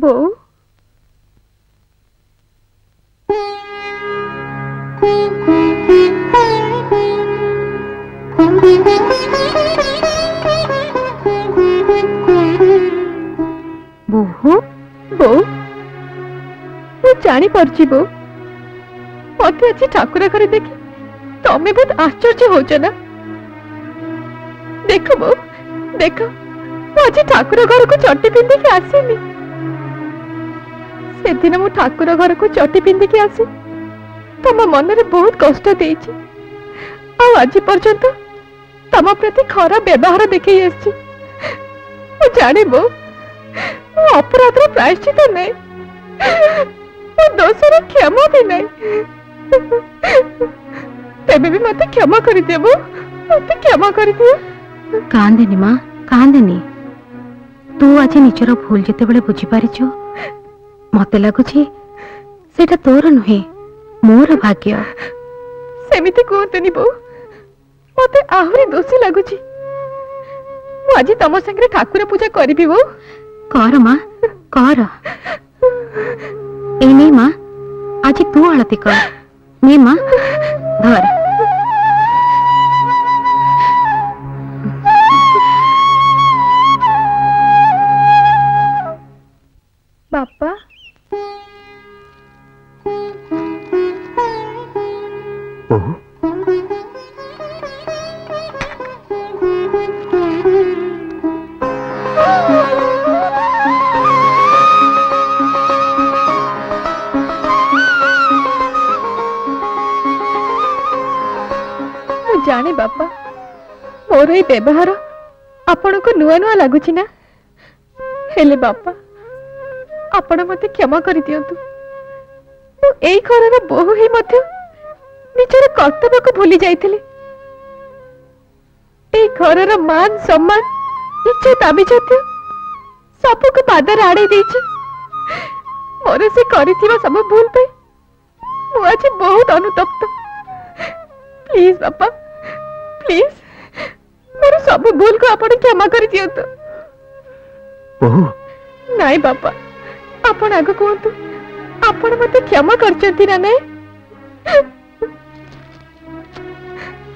ବୋଉ ବୋହୁ ବୋଉ ମୁଁ जानी पारछि बो मते आज ठाकुर घर देखी तमे बहुत आश्चर्य होच ना। देखो बो देखो आज ठाकुर घर को चटी पिंधि के आसीनी से दिन मु ठाकुर घर को चटी पिंधि के आसी तम मन रे बहुत कष्ट देइछि आ आज पर्यंत तम प्रति खराब व्यवहार देखै आछि। मु जाने बो अपराध रो प्रायश्चित नहीं दोषर क्षमा भी नहीं तेबे भी मत क्षमा कर देबो मत क्षमा कर दियो। कांदेनी मां कांदेनी तू आज निजर भूल जते बेले बुझी पारिछु मते लागुछि सेटा तोर नुहे मोर भाग्य। सेमिति कहतनी बो मते आहुरी दोषी लागुछि मु आज तम संगे ठाकुर पूजा करबी बो। कर मां कर एने मां आज तू आरती कर ने मां धर बापा ओह जाने बापा मोर ये व्यवहार आपण को नुआ नुआ लगुच ना हेले बापा आपण मते क्षमा कर दियंतु मु एई घरर बहु ही मध्य निजर कर्तव्य को भूली जाइथिली एई घरर मान सम्मान इज्जत अभिजात्य सब को पादर आड़े देछि मोर से करिथिबा सब भूल पे मु आज बहुत अनुतप्त। प्लीज बापा प्लीज मोर सब भूल को आपण क्षमा कर दियंतु। बहु नाई बापा आपण आगो कहतु आपण मते क्षमा करचंती ना नहीं।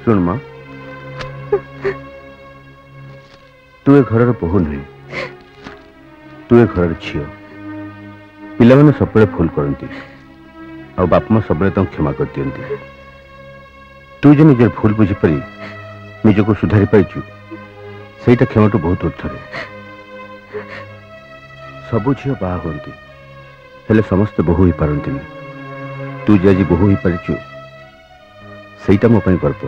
सुन मां तू ए घर बहु नहीं तू ए घर झियो पिला माने सबले भूल करती आ बाप मां सबले तो क्षमा कर दियंती। तू जे निजर भूल बुझी पारी निजको सुधारी पाइछु सेटा क्षमा तो बहुत उठरे सबु झियो बाहा होती हेले समस्त बहु ही पारंती तू जे आज बहु ही पारिछु सेटा मो पई गर्व।